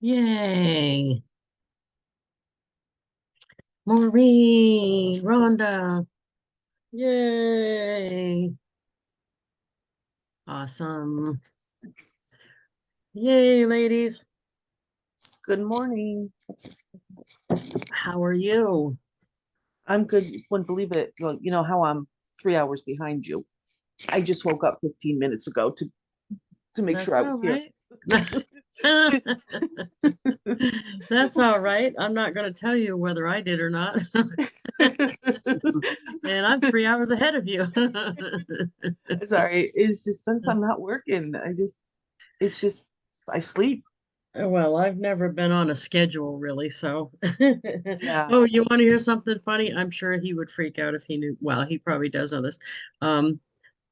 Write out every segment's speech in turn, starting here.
Yay. Maureen, Rhonda. Yay. Awesome. Yay, ladies. Good morning. How are you? I'm good. Wouldn't believe it. Well, you know how I'm 3 hours behind you. I just woke up 15 minutes ago to make sure That's I all was here. right. That's all right. I'm not going to tell you whether I did or not. And I'm 3 hours ahead of you. Sorry. It's just since I'm not working, it's just I sleep. Well, I've never been on a schedule really, so. Yeah. Oh, you want to hear something funny? I'm sure he would freak out if he knew. Well, he probably does know this. Um,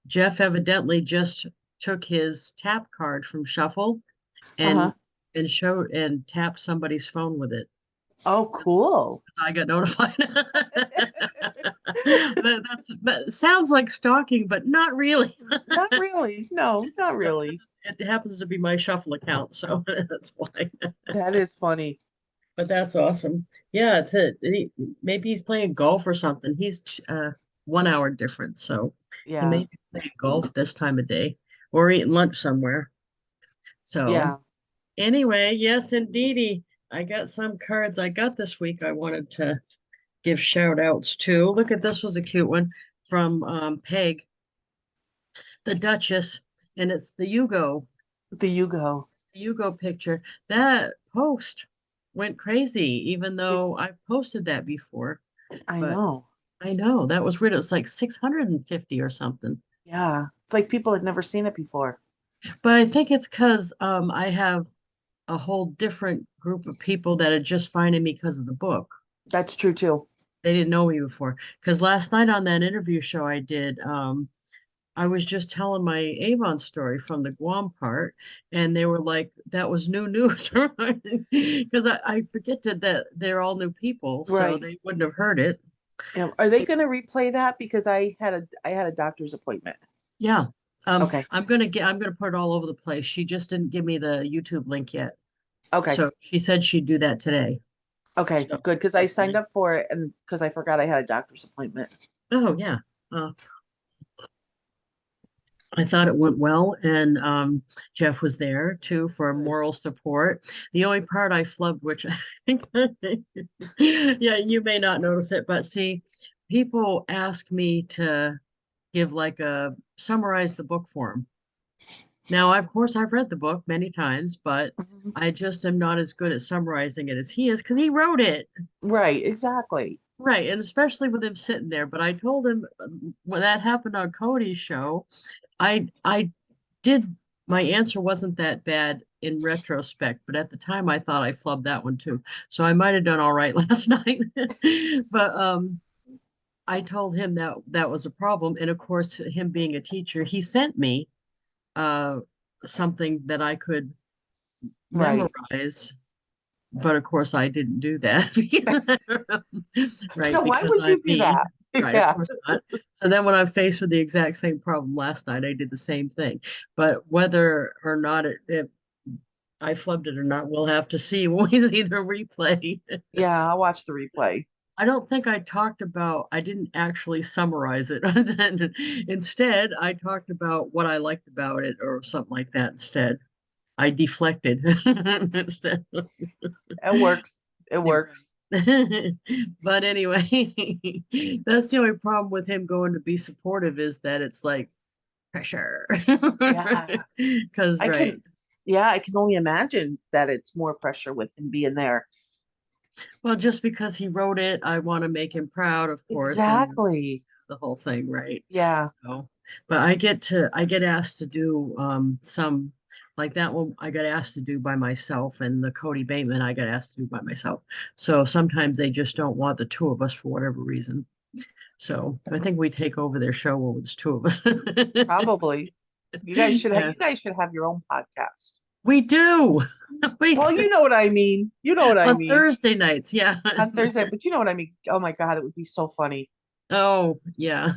Jeff evidently just took his tap card from Shuffle Uh-huh. and showed and tapped somebody's phone with it. Oh, cool. I got notified. That sounds like stalking, but not really. Not really. No, not really. It happens to be my Shuffle account, so that's why. That is funny. But that's awesome. Yeah, it's it. Maybe he's playing golf or something. He's 1 hour difference, so he may Yeah. be playing golf this time of day or eating lunch somewhere. So Yeah. anyway, yes, indeedy. I got some cards I got this week I wanted to give shout outs to. Look at this was a cute one from Peg, the Duchess, and it's The Yugo. the Yugo picture. That post went crazy, even It, though I've posted that before. I But know. I know that was weird. It was like 650 or something. Yeah. It's like people had never seen it before. But I think it's because I have a whole different group of people that are just finding me because of the book. That's true too. They didn't know me before. Because last night on that interview show I did, I was just telling my Avon story from the Guam part, and they were like, that was new news. Because I forget that they're all new people, so Right. they wouldn't have heard it. Yeah. Are they going to replay that? Because I had a doctor's appointment. Yeah. Okay. I'm gonna put it all over the place. She just didn't give me the YouTube link yet. Okay. So she said she'd do that today. Okay. So Good. Because I signed hopefully. up for it and because I forgot I had a doctor's appointment. Oh yeah. Uh, I thought it went well, and Jeff was there too for Good. moral support. The only part I flubbed, which yeah, you may not notice it, but see, people ask me to give like a summarize the book for them. Now, of course, I've read the book many times, but Mhm. I just am not as good at summarizing it as he is because he wrote it. Right. Exactly. Right. And especially with him sitting there. But I told him when that happened on Cody's show, I did my answer wasn't that bad in retrospect, but at the time I thought I flubbed that one too. So I might have done all right last night. But I told him that that was a problem. And of course, him being a teacher, he sent me uh something that I could Right. memorize, but of course I didn't do that. Right, No, why because would I'm you do me. that? Right, of Yeah. course not. So then when I'm faced with the exact same problem last night, I did the same thing. But whether or not it I flubbed it or not, we'll have to see when we see the replay. Yeah. I'll watch the replay. I don't think I didn't actually summarize it. Instead, I talked about what I liked about it or something like that instead. I deflected instead. It works. It Yeah, works. right. But anyway, that's the only problem with him going to be supportive is that it's like pressure. Yeah. Because, I right. can, yeah, I can only imagine that it's more pressure with him being there. Well, just because he wrote it, I want to make him proud, of course, and Exactly. the whole thing, right? Yeah. So, but I get asked to do some like that one I got asked to do by myself, and the Cody Bateman I got asked to do by myself. So sometimes they just don't want the two of us for whatever reason. So I think we take over their show when it's two of us. Probably. You guys should have Yeah, you guys should have your own podcast. we do. We Well, you know what I mean. You know what I on mean. Thursday nights. Yeah. On Thursday, but you know what I mean. Oh my God, it would be so funny. Oh, yeah.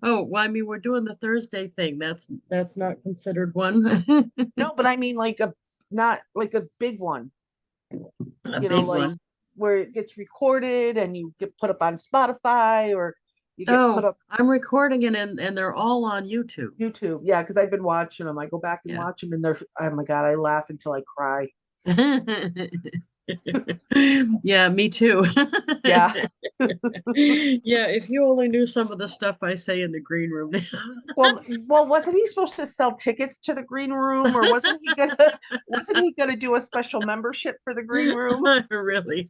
Oh, well, I mean, we're doing the Thursday thing. That's not considered one. No, but I mean like a not like a big one, A big like one. where it gets recorded and you get put up on Spotify or you get put Oh, up I'm recording it and they're all on YouTube. YouTube. Yeah, because I've been watching them. I go back and Yeah. watch them and they're, oh my God, I laugh until I cry. Yeah, me too. Yeah. Yeah, if you only knew some of the stuff I say in the green room Well, wasn't he supposed to sell tickets to the green room, or wasn't he gonna do a special membership for the green room? now. Really.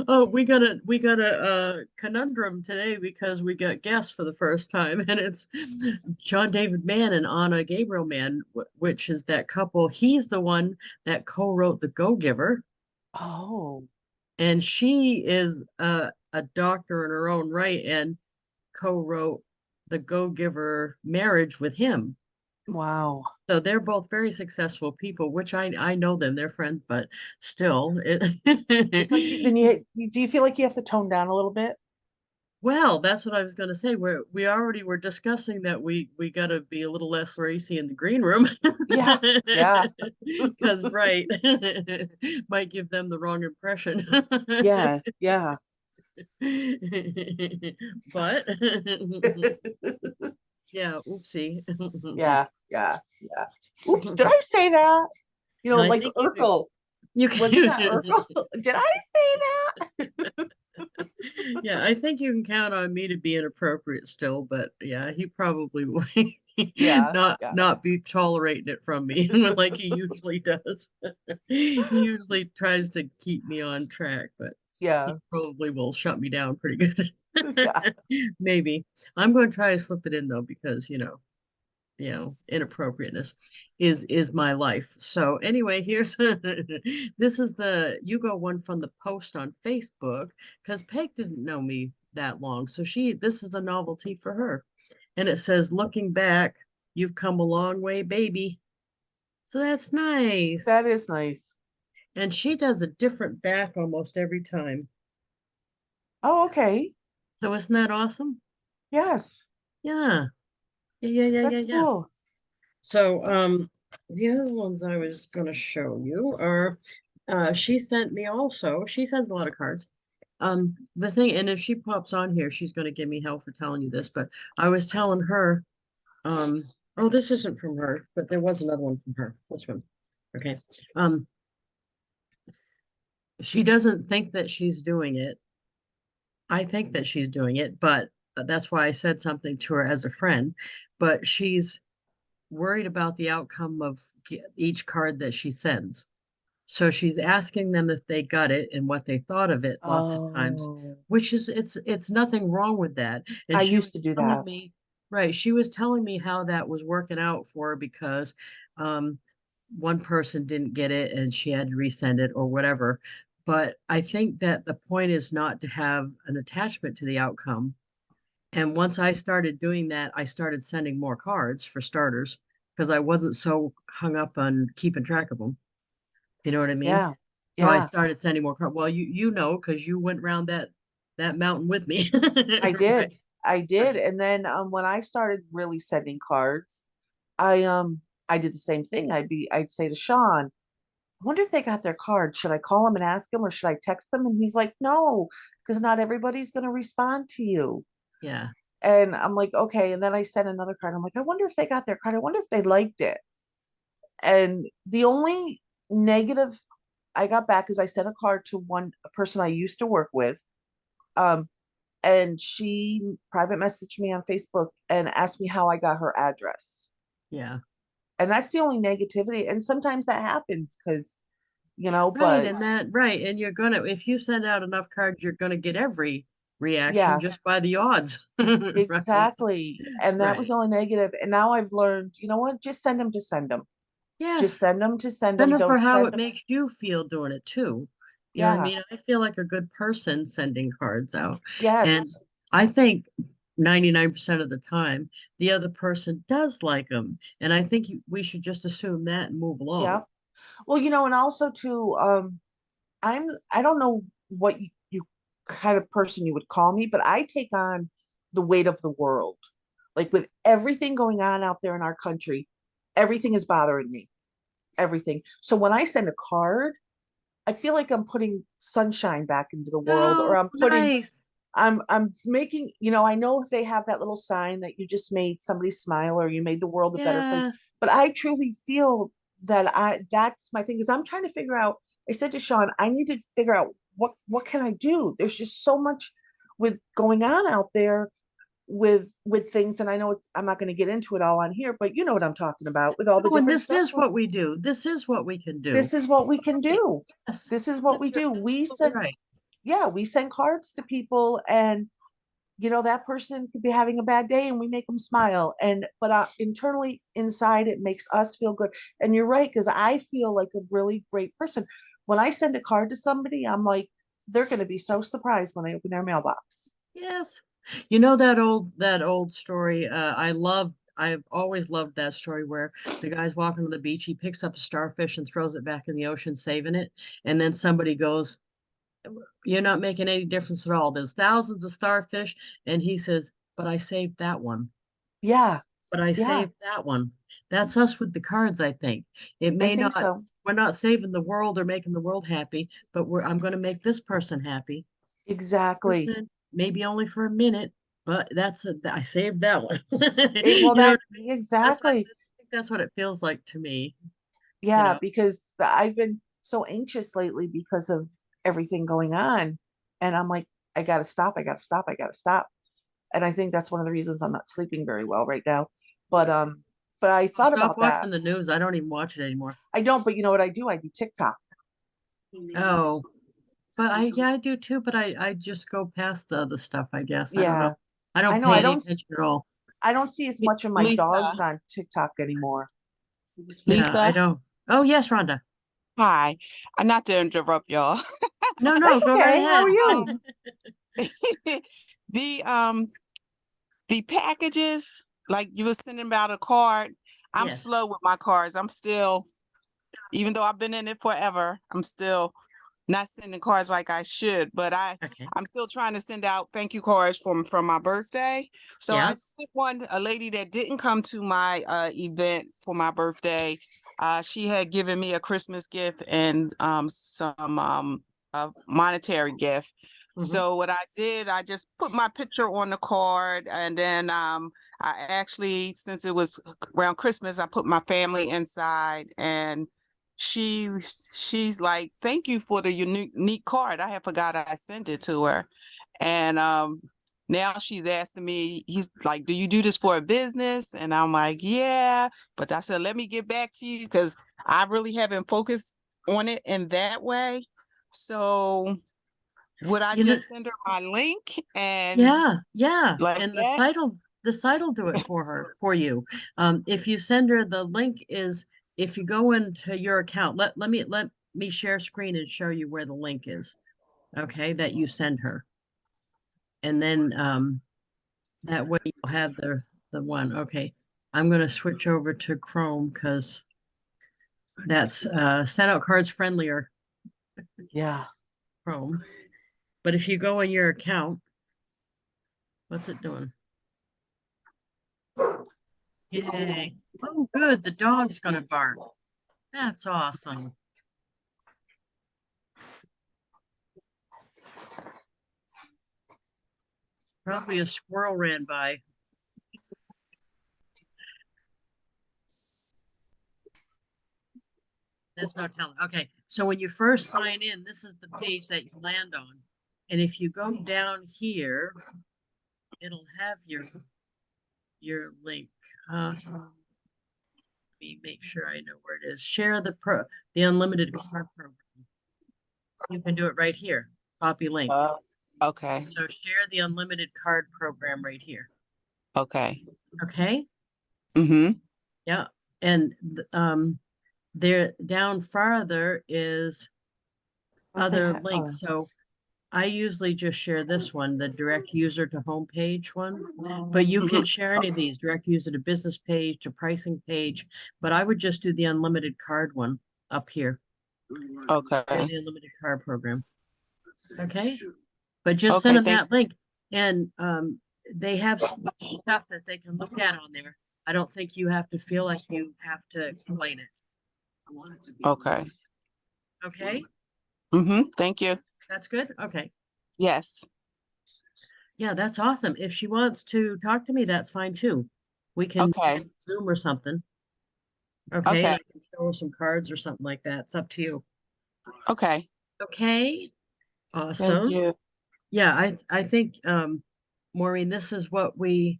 Oh, we got a conundrum today because we got guests for the first time, and it's John David Mann and Anna Gabriel Mann, which is that couple. He's the one that co-wrote The Go-Giver, Oh, and she is a doctor in her own right and co-wrote The Go-Giver Marriage with him. wow. So they're both very successful people, which I know them, they're friends, but still It's like then do you feel like you have to tone down a little bit? well, that's what I was going to say. We already were discussing that we got to be a little less racy in the green room Yeah, yeah, because right might give them the wrong impression. yeah, yeah. But yeah, oopsie. Yeah, yeah, yeah. Oops, did I say that? I Like think Urkel. you Wasn't can that Urkel? Did I say that? yeah, I think you can count on me to be inappropriate still, but yeah, he probably will Yeah, yeah, not be tolerating it from me like he usually does. He usually tries to keep me on track, but he yeah, probably will shut me down pretty good. yeah. Maybe. I'm going to try to slip it in though, because inappropriateness is my life. So anyway, here's this is the Yugo one from the post on Facebook because Peg didn't know me that long. So this is a novelty for her. And it says, looking back, you've come a long way, baby. So that's nice. That is nice. And she does a different back almost every time. Oh, okay. So isn't that awesome? Yes, Yeah. that's Yeah. cool. So, the other ones I was going to show you are, she sent me also, she sends a lot of cards. The thing, and if she pops on here, she's going to give me hell for telling you this, but I was telling her, um, oh, this isn't from her, but there was another one from her. This one. Okay. Um, she doesn't think that she's doing it. I think that she's doing it, but that's why I said something to her as a friend, but she's worried about the outcome of each card that she sends. So she's asking them if they got it and what they thought of it lots of times, Oh, which is it's nothing wrong with that. And I she used was to do telling that. me, right, she was telling me how that was working out for her because um one person didn't get it and she had to resend it or whatever. But I think that the point is not to have an attachment to the outcome, and once I started doing that, I started sending more cards for starters because I wasn't so hung up on keeping track of them. You know what I mean? Yeah, So I yeah, started sending more cards. Well, you know because you went around that mountain with me, I did. right? I did. And then when I started really sending cards, I I did the same thing. I'd say to Sean, I wonder if they got their card. Should I call him and ask him or should I text them? And he's like, no, because not everybody's gonna respond to you. Yeah. And I'm like, okay. And then I sent another card. I'm like, I wonder if they got their card. I wonder if they liked it. And the only negative I got back is I sent a card to a person I used to work with. Um, and she private messaged me on Facebook and asked me how I got her address. Yeah. And that's the only negativity. And sometimes that happens because, Right. but And that, right. And you're gonna, if you send out enough cards, you're gonna get every reaction yeah, just by the odds. Right. exactly. And that was Right. the only negative. And now I've learned, you know what? Just send them to send them. Just Yes. send them to send Send them. them for Don't how send it them. makes you feel doing it too. You know what I Yeah. mean? I feel like a good person sending cards out. And Yes. I think 99% of the time, the other person does like them. And I think we should just assume that and move Yeah. along. Well, and also too, I don't know what you kind of person you would call me, but I take on the weight of the world. Like with everything going on out there in our country, everything is bothering me. Everything. So when I send a card, I feel like I'm putting sunshine back into the world, or Oh, nice. I'm making, I know if they have that little sign that you just made somebody smile or you made the world a better place, Yeah. but I truly feel that that's my thing, is I'm trying to figure out. I said to Sean, I need to figure out what can I do? There's just so much with going on out there with things, and I know I'm not going to get into it all on here, but you know what I'm talking about with all the No, and different this stuff. is what we do. This is what we can do. This is what we can do. Yes, This is what yes, we you're do. We absolutely send, right. yeah, we send cards to people, and that person could be having a bad day and we make them smile, and but internally inside it makes us feel good. And you're right, because I feel like a really great person when I send a card to somebody. I'm like, they're going to be so surprised when I open their mailbox. Yes. You know that old story. I've always loved that story where the guy's walking on the beach, he picks up a starfish and throws it back in the ocean, saving it. And then somebody goes, "You're not making any difference at all. There's thousands of starfish." And he says, "But I saved that one. Yeah, But I yeah, saved that one." That's us with the cards, I think. It I may think not, so. we're not saving the world or making the world happy, but I'm going to make this person happy. Exactly. Person, maybe only for a minute, but I saved that one. Well, You know, what that I mean? That's what I exactly. think that's what it feels like to me, you Yeah, know. because I've been so anxious lately because of everything going on. And I'm like, I gotta stop, I gotta stop, I gotta stop. And I think that's one of the reasons I'm not sleeping very well right now. But I I'll thought stop about that. watching the news. I don't even watch it anymore. I don't, but you know what I do? I do TikTok. Oh, but yeah, I do too, but I just go past the other stuff, I guess. I don't know. Yeah. I I don't know pay any attention at all. I don't see as Li- much of my dogs Lisa, on TikTok anymore. Yeah, I Lisa, don't. Oh, yes, Rhonda. hi. Not to interrupt y'all. No, no, That's go right okay. How are ahead. you? Um, the the packages, like you were sending about a card. I'm Yes. slow with my cards. I'm still, even though I've been in it forever, I'm still not sending cards like I should. But Okay. I'm still trying to send out thank you cards from my birthday. So I Yeah. sent one, a lady that didn't come to my event for my birthday. She had given me a Christmas gift and some a monetary gift. Hmm. So what I did, I just put my picture on the card, and then I actually, since it was around Christmas, I put my family inside, and she's like, thank you for the unique card. I had forgot I sent it to her. And now she's asking me, he's like, do you do this for a business? And I'm like, yeah. But I said, let me get back to you because I really haven't focused on it in that way. So would I You know, just send her my link and yeah, yeah. like And the that? site will do it for you. If you send her the link is if you go into your account, let me share screen and show you where the link is. Okay, that you send her. And then that way you'll have the one. Okay. I'm gonna switch over to Chrome because that's send out cards friendlier Yeah. Chrome. But if you go in your account, what's it doing? Yay. Oh, good. The dog's gonna bark. That's awesome. Probably a squirrel ran by. There's no telling. Okay, so when you first sign in, this is the page that you land on. And if you go down here, it'll have your link. Let me make sure I know where it is. Share the unlimited card program. You can do it right here. Copy link. Okay. So share the unlimited card program right here. Okay. Okay. Mm-hmm. Yeah. And there down farther is What the other heck? Oh, links. So I usually just share this one, the direct user to homepage one, but you can share any of these, direct user to business page, to pricing page, but I would just do the unlimited card one up here, share Okay. the unlimited card program. Okay. But just send Okay, them thank, that link, and they have so much stuff that they can look at on there. I don't think you have to feel like you have to explain it. okay. Okay, Thank you. that's good. Okay. Yes. Yeah, that's awesome. If she wants to talk to me, that's fine too. We can Okay, Zoom or something. Okay, and okay, I can show her some cards or something like that. It's up to you. okay. Okay, Thank awesome. you. Yeah, I think Maureen, this is what we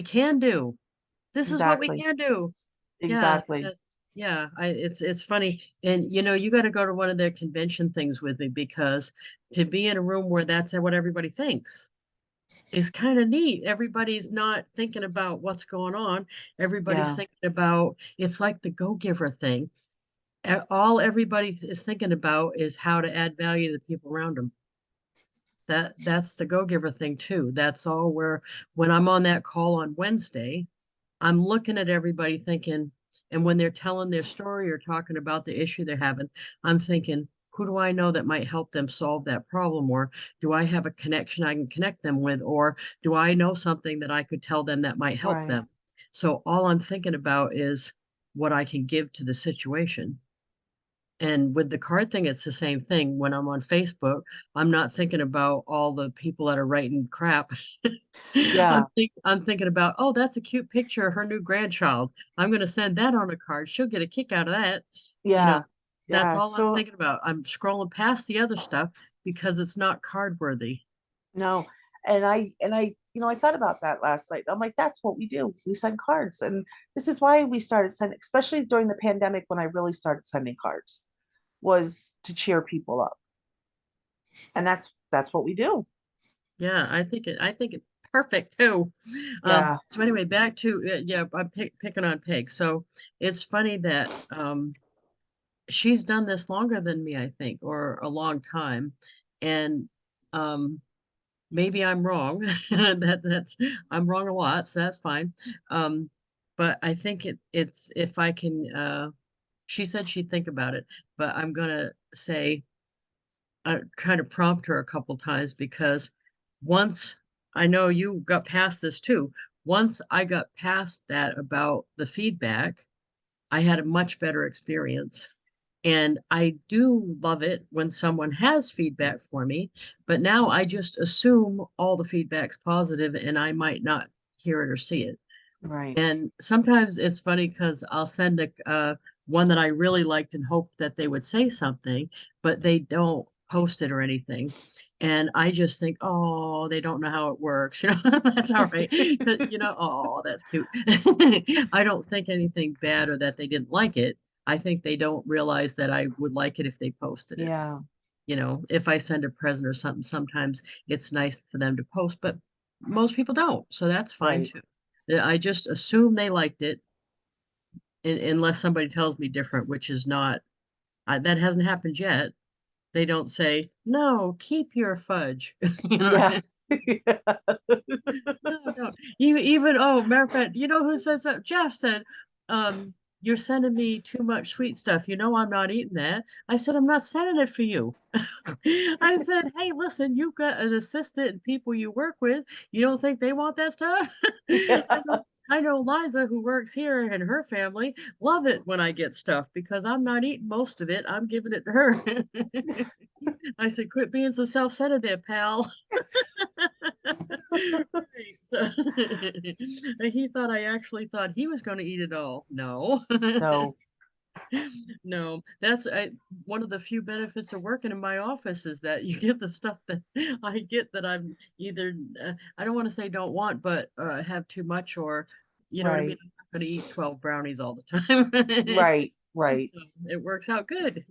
can do. This is what we Exactly. can do. Yeah, Exactly. yeah, it's funny. And you know, you got to go to one of their convention things with me because to be in a room where that's what everybody thinks is kind of neat. Everybody's not thinking about what's going on. Everybody's Yeah. thinking about it's like the go-giver thing. All everybody is thinking about is how to add value to the people around them. That's the go-giver thing too. That's all where when I'm on that call on Wednesday, I'm looking at everybody thinking, and when they're telling their story or talking about the issue they're having, I'm thinking, who do I know that might help them solve that problem? Or do I have a connection I can connect them with? Or do I know something that I could tell them that might help Right. them? So all I'm thinking about is what I can give to the situation. And with the card thing, it's the same thing. When I'm on Facebook, I'm not thinking about all the people that are writing crap. Yeah. I'm thinking about, oh, that's a cute picture of her new grandchild. I'm going to send that on a card. She'll get a kick out of that. You know, Yeah. that's Yeah. all I'm So thinking about. I'm scrolling past the other stuff because it's not card worthy. no. And I, I thought about that last night. I'm like, that's what we do. We send cards. And this is why we started sending, especially during the pandemic when I really started sending cards, was to cheer people up. And that's what we do. Yeah, I think it perfect too. Yeah. So anyway, back to yeah, I'm picking on Peg. So it's funny that she's done this longer than me, I think, or a long time. And um maybe I'm wrong. That's I'm wrong a lot, so that's fine. Um, but I think it's if I can she said she'd think about it, but I'm gonna say kind of prompt her a couple times because once I know you got past this too. Once I got past that about the feedback, I had a much better experience. And I do love it when someone has feedback for me, but now I just assume all the feedback's positive and I might not hear it or see it. Right. And sometimes it's funny because I'll send a one that I really liked and hoped that they would say something, but they don't post it or anything. And I just think, oh, they don't know how it works. You know, that's all right. You know, oh, that's cute. I don't think anything bad or that they didn't like it. I think they don't realize that I would like it if they posted it. Yeah. You know, if I send a present or something, sometimes it's nice for them to post, but most people don't. So that's fine Right. too. I just assume they liked it unless somebody tells me different, which is not, that hasn't happened yet. They don't say, no, keep your fudge. You know, Yeah. no, no. Even, oh, matter of fact, you know who said that? Jeff said, you're sending me too much sweet stuff. You know, I'm not eating that. I said, I'm not sending it for you. I said, hey, listen, you've got an assistant and people you work with. You don't think they want that stuff? Yeah. I know Liza, who works here, and her family love it when I get stuff because I'm not eating most of it. I'm giving it to her. I said, quit being so self-centered there, pal. Right. He thought I actually thought he was going to eat it all. No. No. No, that's one of the few benefits of working in my office is that you get the stuff that I get that I'm either I don't want to say don't want, but have too much or you know what I mean. Right. I'm not going to eat 12 brownies all the time. Right. Right. So it works out good.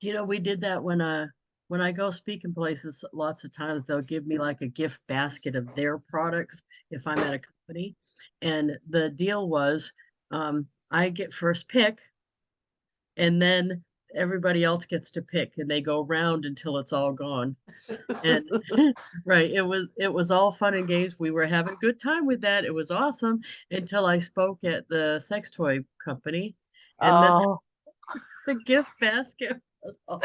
You know, we did that when I go speak in places, lots of times they'll give me like a gift basket of their products if I'm at a company. And the deal was I get first pick and then everybody else gets to pick and they go round until it's all gone. And right, it was all fun and games. We were having a good time with that. It was awesome until I spoke at the sex toy company and then Oh. the gift basket was all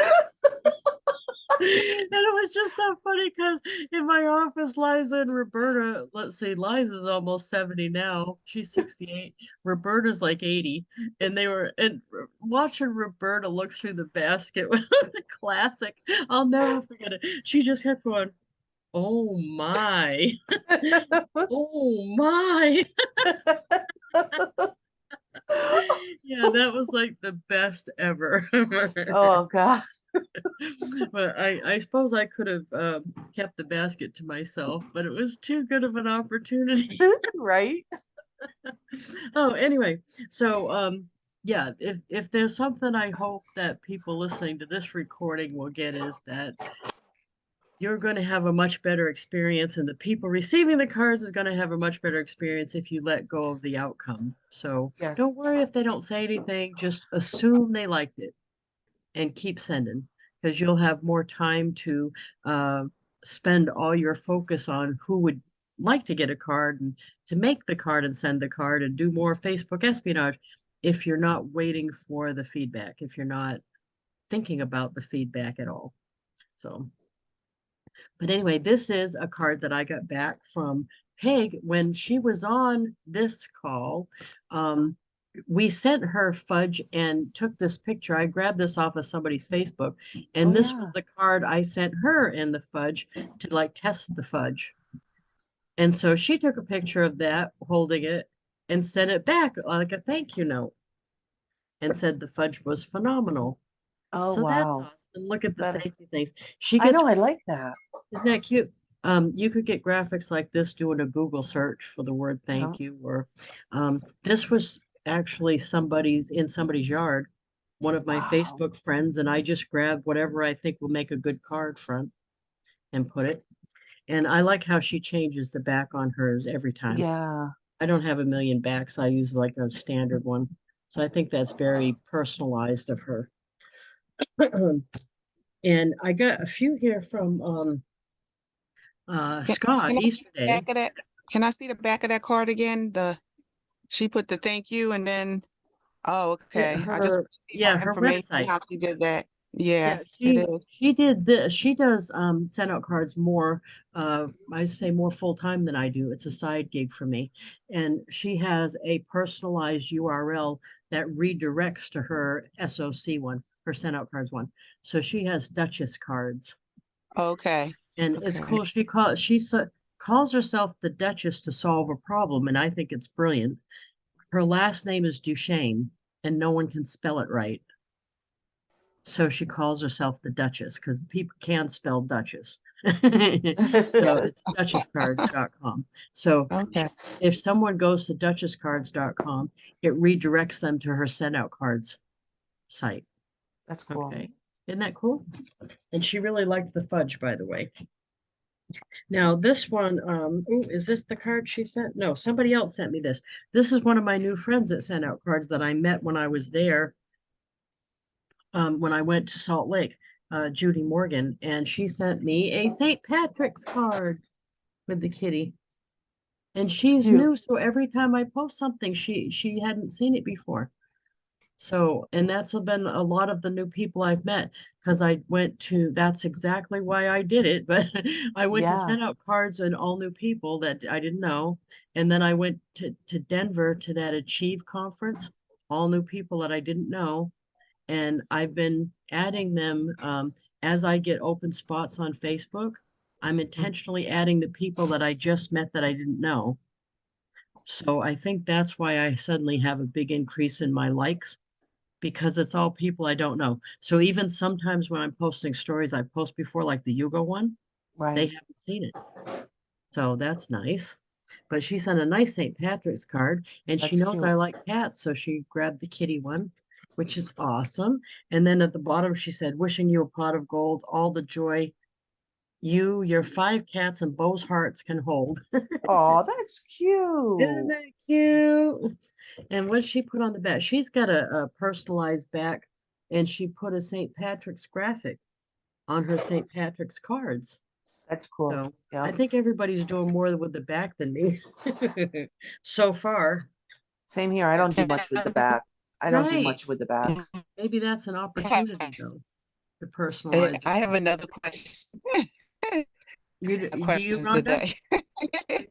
And it was just so funny because in my office, Liza and Roberta, let's see, Liza's almost 70 now. She's 68. Roberta's like 80. And they were and watching Roberta look through the basket was a classic. I'll never forget it. She just kept going, oh my, oh my. Yeah, that was like the best ever. Oh God. But I suppose I could have kept the basket to myself, but it was too good of an opportunity. Right? Oh, anyway, so yeah, if there's something I hope that people listening to this recording will get is that you're going to have a much better experience, and the people receiving the cards is going to have a much better experience if you let go of the outcome. So Yes. don't worry if they don't say anything, just assume they liked it and keep sending because you'll have more time to spend all your focus on who would like to get a card and to make the card and send the card and do more Facebook espionage if you're not waiting for the feedback, if you're not thinking about the feedback at all. So, but anyway, this is a card that I got back from Peg when she was on this call. We sent her fudge and took this picture. I grabbed this off of somebody's Facebook, and Oh, this yeah. was the card I sent her in the fudge to like test the fudge. And so she took a picture of that, holding it, and sent it back like a thank you note and said the fudge was phenomenal. Oh, So that's wow. awesome. Look at the That thank you things. She I gets, know, I like that. isn't that cute? You could get graphics like this doing a Google search for the word thank you, or this was actually in somebody's yard, one of my Wow. Facebook friends, and I just grabbed whatever I think will make a good card front and put it. And I like how she changes the back on hers every time. Yeah. I don't have a million backs. I use like a standard one. So I think that's very personalized of her. And I got a few here from Can, Scott can I see Easter the Day. back of that? Can I see the back of that card again? She put the thank you and then, oh, Yeah, okay. I just want to see more her information website. how she did that. Yeah, Yeah, it is. she did this. She does send out cards more I say more full time than I do. It's a side gig for me. And she has a personalized URL that redirects to her SOC one, her send out cards one. So she has Duchess cards. Okay. And it's Okay. cool. Calls herself the Duchess to solve a problem, and I think it's brilliant. Her last name is Duchesne, and no one can spell it right. So she calls herself the Duchess because people can spell Duchess. So it's duchesscards.com. So Okay. if someone goes to duchesscards.com, it redirects them to her send out cards site. That's cool. Okay. Isn't that cool? And she really liked the fudge, by the way. Now this one, is this the card she sent? No, somebody else sent me this. This is one of my new friends that sent out cards that I met when I was there, when I went to Salt Lake, Judy Morgan, and she sent me a St. Patrick's card with the kitty. And It's she's cute. new, so every time I post something, she hadn't seen it before. So, and that's been a lot of the new people I've met because that's exactly why I did it. But I went to Yeah. send out cards and all new people that I didn't know. And then I went to Denver to that Achieve conference, all new people that I didn't know. And I've been adding them as I get open spots on Facebook. I'm intentionally adding the people that I just met that I didn't know. So I think that's why I suddenly have a big increase in my likes because it's all people I don't know. So even sometimes when I'm posting stories I post before, like the Yugo one, they Right. haven't seen it. So that's nice. But she sent a nice St. Patrick's card and she That's knows I cute. like cats. So she grabbed the kitty one, which is awesome. And then at the bottom, she said, wishing you a pot of gold, all the joy you, your 5 cats, and Bo's hearts can hold. Oh, that's Isn't cute. that cute? And what she put on the back? She's got a personalized back, and she put a St. Patrick's graphic on her St. Patrick's cards. That's cool. So Yeah. I think everybody's doing more with the back than me so far. Same here. I don't do much with the back. I don't do Right. much with the back. Maybe that's an opportunity though. to personalize I it. have another question. Do you, Questions Rhonda? today.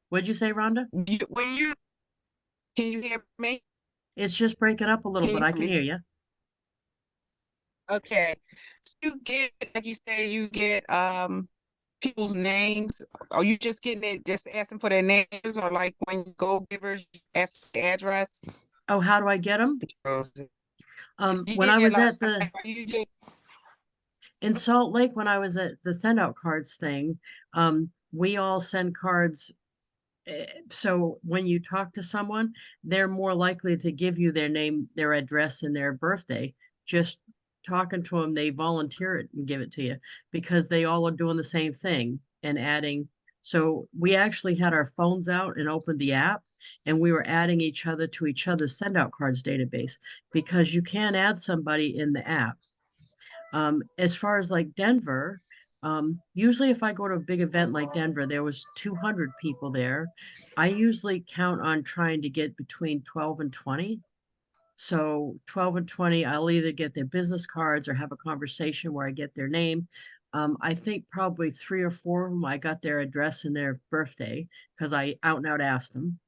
What'd you say, Rhonda? When you can you hear me? It's just breaking up a little, Can but you I hear can me? hear you. Okay. So you get, like you say, you get people's names. Are you just getting it, just asking for their names, or like when you go givers ask for the address? Oh, how do I get them? You When I get was like, at the you just in Salt Lake, when I was at the send out cards thing, we all send cards. So when you talk to someone, they're more likely to give you their name, their address, and their birthday. Just talking to them, they volunteer it and give it to you because they all are doing the same thing and adding. So we actually had our phones out and opened the app, and we were adding each other to each other's send out cards database because you can add somebody in the app. As far as like Denver, usually if I go to a big event like Denver, there was 200 people there. I usually count on trying to get between 12 and 20. So 12 and 20, I'll either get their business cards or have a conversation where I get their name. I think probably 3 or 4 of them, I got their address and their birthday because I out and out asked them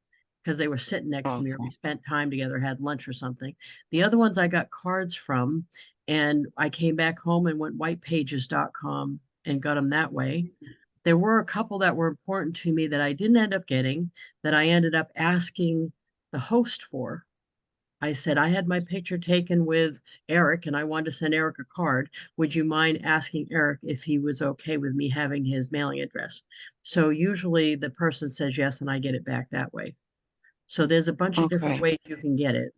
because they were sitting next to me or we okay. spent time together, had lunch or something. The other ones I got cards from, and I came back home and went whitepages.com and got them that way. There were a couple that were important to me that I didn't end up getting, that I ended up asking the host for. I said, I had my picture taken with Eric and I wanted to send Eric a card. Would you mind asking Eric if he was okay with me having his mailing address? So usually the person says yes and I get it back that way. So there's a bunch of different Okay. ways you can get it.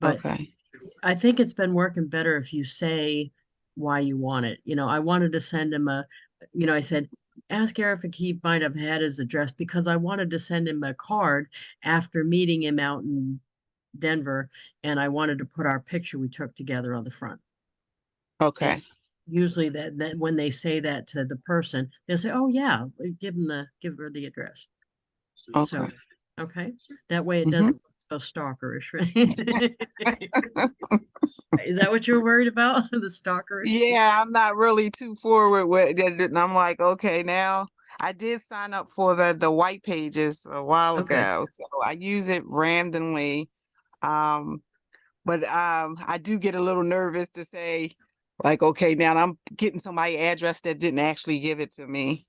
But Okay. I think it's been working better if you say why you want it. I wanted to send him I said, ask Eric if he might have had his address because I wanted to send him a card after meeting him out in Denver, and I wanted to put our picture we took together on the front. And Okay. usually that when they say that to the person, they'll say, "Oh yeah, give her the address." So, Okay. okay, that way it Hmm. doesn't look so stalkerish, right? Is that what you're worried about? The stalkerish? Yeah, I'm not really too forward with it. And I'm like, okay, now I did sign up for the white pages a while Oh, good. ago. So I use it randomly. Um, but I do get a little nervous to say, like, okay, now I'm getting somebody address that didn't actually give it to me.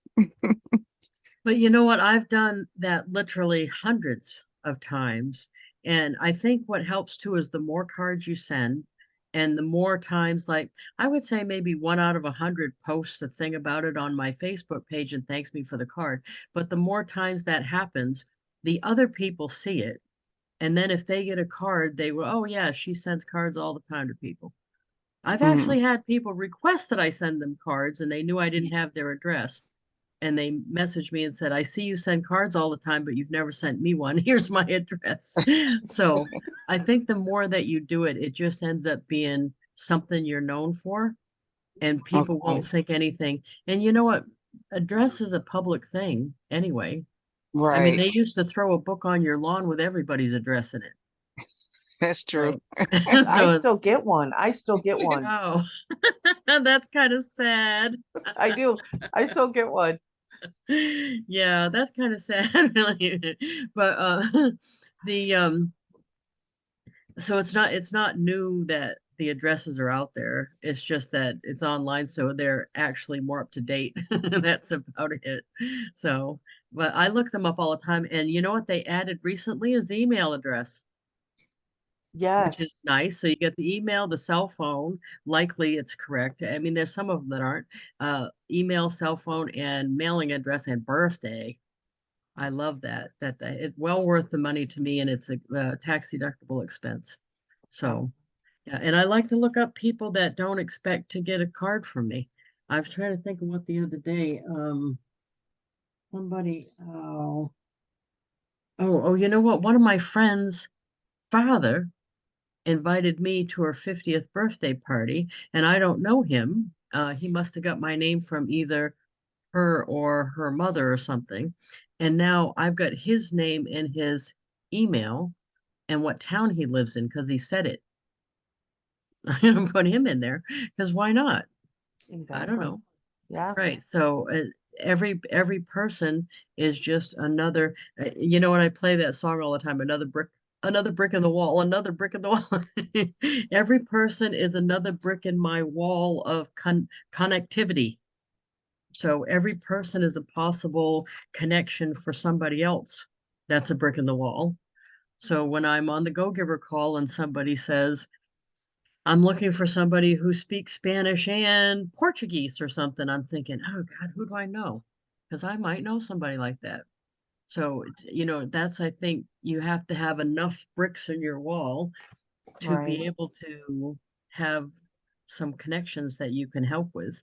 But you know what? I've done that literally hundreds of times. And I think what helps too is the more cards you send and the more times, like I would say maybe 1 out of 100 posts a thing about it on my Facebook page and thanks me for the card. But the more times that happens, the other people see it. And then if they get a card, they will, oh yeah, she sends cards all the time to people. I've Mm, actually had people request that I send them cards and they knew I didn't have their address and they messaged me and said, I see you send cards all the time, but you've never sent me one. Here's my address. So I think the more that you do it, it just ends up being something you're known for, and people won't okay. think anything. And you know what? Address is a public thing anyway. I mean, Right. they used to throw a book on your lawn with everybody's address in it. That's true. So, I so it's, still get one. I still get one. oh, that's kind of sad. I do. I still get one. Yeah, that's kind of sad, really. But the so it's not new that the addresses are out there. It's just that it's online, so they're actually more up to date. That's about it. So, but I look them up all the time, and you know what they added recently is the email address, which is Yes. nice. So you get the email, the cell phone. Likely it's correct. I mean, there's some of them that aren't. Email, cell phone, and mailing address and birthday. I love that. That it's well worth the money to me, and it's a tax deductible expense. Yeah. So yeah, and I like to look up people that don't expect to get a card from me. I was trying to think of what the other day. Somebody. Oh, you know what? One of my friends' father invited me to her 50th birthday party, and I don't know him. He must have got my name from either her or her mother or something. And now I've got his name in his email and what town he lives in because he said it. I'm putting him in there because why not? I don't Exactly. know. Yeah. Right. So every person is just another. You know, when I play that song all the time, another brick in the wall, another brick in the wall. Every person is another brick in my wall of connectivity. So every person is a possible connection for somebody else. That's a brick in the wall. So when I'm on the Go-Giver call and somebody says, I'm looking for somebody who speaks Spanish and Portuguese or something, I'm thinking, oh God, who do I know? Because I might know somebody like that. So, you know, that's, I think you have to have enough bricks in your wall to Right. be able to have some connections that you can help with.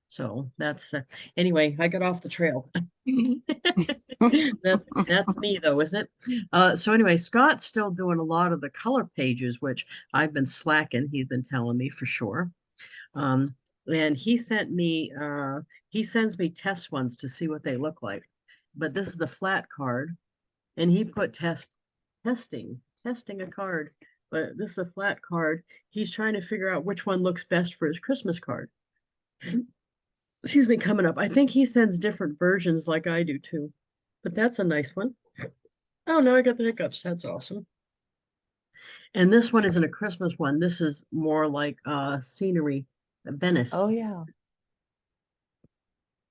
So that's anyway, I got off the trail. That's me though, isn't it? So anyway, Scott's still doing a lot of the color pages, which I've been slacking. He's been telling me for sure. Um, and he sends me test ones to see what they look like. But this is a flat card, and he put testing a card. But this is a flat card. He's trying to figure out which one looks best for his Christmas card. Excuse me, coming up. I think he sends different versions like I do too. But that's a nice one. Oh, no, I got the hiccups. That's awesome. And this one isn't a Christmas one. This is more like scenery, Venice. Oh yeah.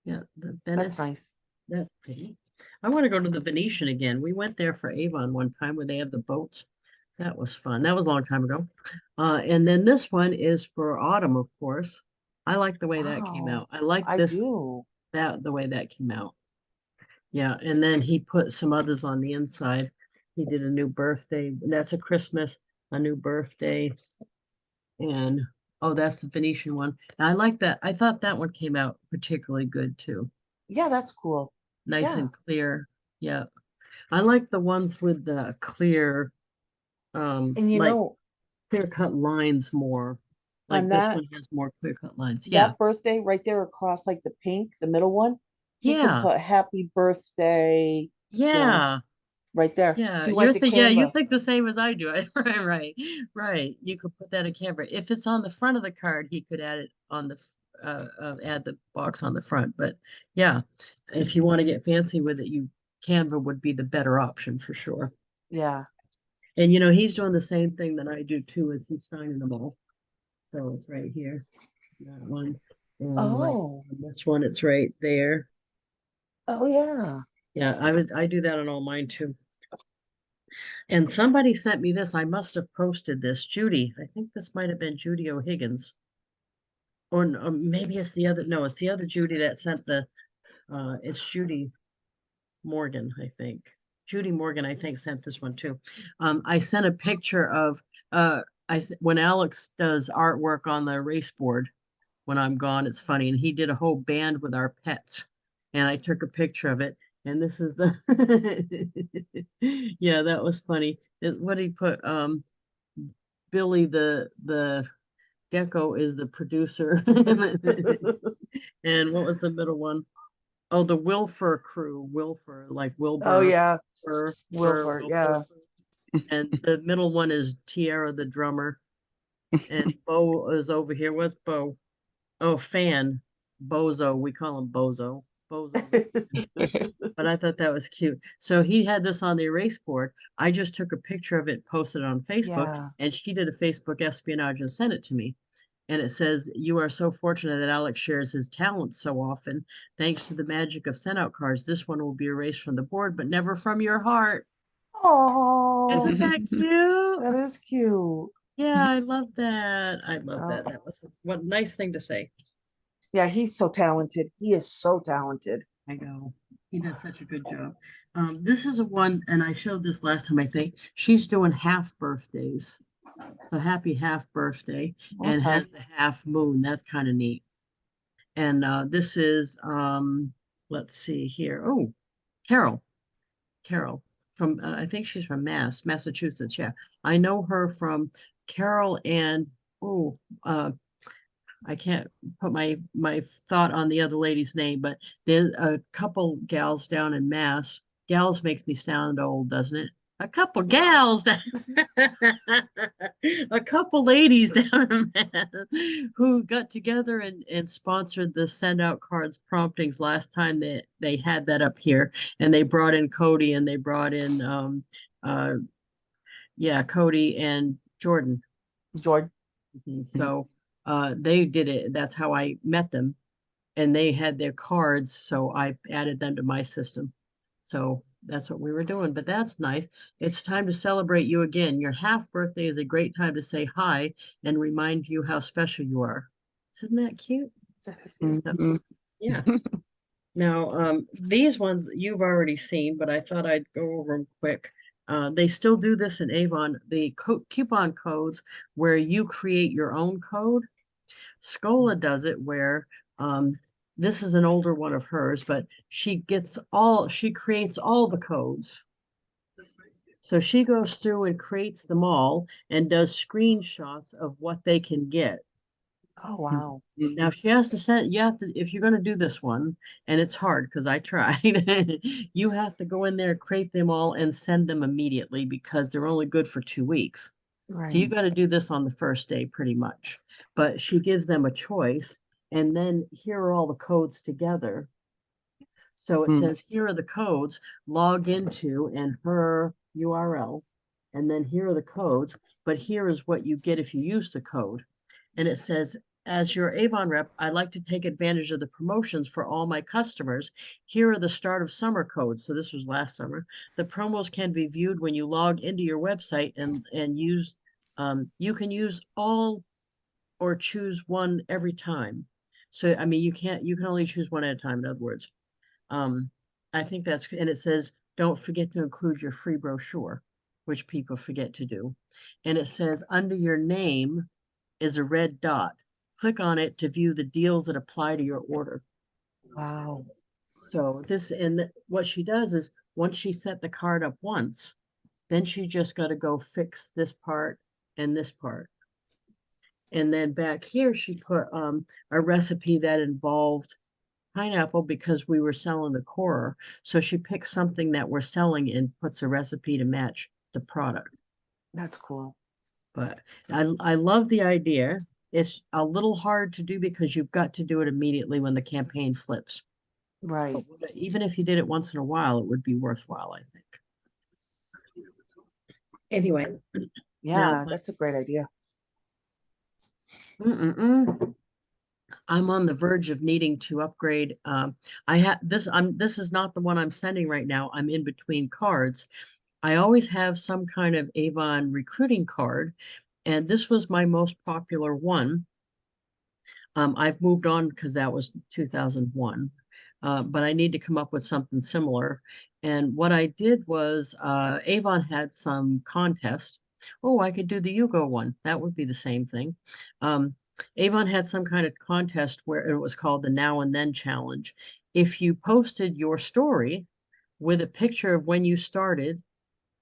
Yeah, the That's Venice. nice. That's pretty. I want to go to the Venetian again. We went there for Avon one time where they had the boats. That was fun. That was a long time ago. And then this one is for autumn, of course. I like the way that came Wow. out. I like I this do. that the way that came out. Yeah, and then he put some others on the inside. He did a new birthday. That's a Christmas, a new birthday, and oh, that's the Venetian one. And I like that. I thought that one came out particularly good too. Yeah, that's cool. Nice Yeah. and clear. Yeah. I like the ones with the clear, And you like know, clear cut lines more. Like on this that one has more clear cut lines. Yeah. that birthday right there across like the pink, the middle one, he could Yeah. put happy birthday, you know, Yeah. right there. If Yeah, you went to you Canva. think the same as I do. Right, right, right. You could put that in Canva. If it's on the front of the card, he could add it on the add the box on the front. But yeah, if you want to get fancy with it, you Canva would be the better option for sure. Yeah. And you know, he's doing the same thing that I do too, is he's signing them all. So it's right here, that one, and like Oh, this one, it's right there. oh yeah. Yeah, I do that on all mine too. And somebody sent me this. I must have posted this. Judy, I think this might have been Judy O'Higgins. Or maybe it's the other, no, it's the other Judy that sent it's Judy Morgan, I think. Judy Morgan, I think, sent this one too. I sent a picture of, when Alex does artwork on the erase board when I'm gone, it's funny. And he did a whole band with our pets. And I took a picture of it. And this is the, yeah, that was funny. What he put, Billy the gecko is the producer. And what was the middle one? Oh, the Wilfer crew. Wilfer, like Oh Wilbur, yeah. Wilfer. Wilford. Yeah. And the middle one is Tierra the drummer. And Bo is over here. What's Bo? Oh, Fan. Bozo. We call him Bozo. Bozo. But I thought that was cute. So he had this on the erase board. I just took a picture of it, posted it on Facebook, Yeah. and she did a Facebook espionage and sent it to me. And it says, "You are so fortunate that Alex shares his talents so often. Thanks to the magic of SendOutCards, this one will be erased from the board, but never from your heart." Oh, Isn't that cute? that is cute. Yeah, I love that. I love Oh, that. That was what a nice thing to say. yeah, he's so talented. He is so talented. I know. He does such a good job. This is a one, and I showed this last time, I think. She's doing half birthdays. So happy half birthday and Okay. has the half moon. That's kind of neat. And this is let's see here. Oh, Carol. Carol from I think she's from Massachusetts. Yeah. I know her from Carol and oh I can't put my thought on the other lady's name, but there's a couple gals down in Mass. Gals makes me sound old, doesn't it? A couple gals. a couple ladies down in Mass who got together and sponsored the Send Out Cards promptings last time they had that up here. And they brought in Cody and they brought in uh yeah, Cody and Jordan. Jordan. So they did it. That's how I met them. And they had their cards, so I added them to my system. So that's what we were doing. But that's nice. It's time to celebrate you again. Your half birthday is a great time to say hi and remind you how special you are. Isn't that cute? That is cute. Mhm. Yeah. Now, these ones you've already seen, but I thought I'd go over them quick. They still do this in Avon, the coupon codes where you create your own code. Scola does it where this is an older one of hers, but she creates all the codes. So she goes through and creates them all and does screenshots of what they can get. Oh, wow. Now she has to send, you have to, if you're going to do this one, and it's hard because I tried, you have to go in there, create them all, and send them immediately because they're only good for 2 weeks. So you Right. got to do this on the first day pretty much. But she gives them a choice, and then here are all the codes together. So it Mm. says, here are the codes, log into and her URL, and then here are the codes, but here is what you get if you use the code. And it says, as your Avon rep, I like to take advantage of the promotions for all my customers. Here are the start of summer codes. So this was last summer. The promos can be viewed when you log into your website and use, you can use all or choose one every time. So, I mean, you can only choose one at a time, in other words. Um, I think that's, and it says, don't forget to include your free brochure, which people forget to do. And it says under your name is a red dot. Click on it to view the deals that apply to your order. Wow. So this, and what she does is once she set the card up once, then she just got to go fix this part and this part. And then back here, she put a recipe that involved pineapple because we were selling the core. So she picks something that we're selling and puts a recipe to match the product. That's cool. But I love the idea. It's a little hard to do because you've got to do it immediately when the campaign flips. Right. But even if you did it once in a while, it would be worthwhile, I think. Anyway, Yeah, that's a great idea. I'm on the verge of needing to upgrade. I have this. This is not the one I'm sending right now. I'm in between cards. I always have some kind of Avon recruiting card, and this was my most popular one. I've moved on because that was 2001, but I need to come up with something similar. And what I did was Avon had some contest. Oh, I could do the Yugo one. That would be the same thing. Um, Avon had some kind of contest where it was called the Now and Then Challenge. If you posted your story with a picture of when you started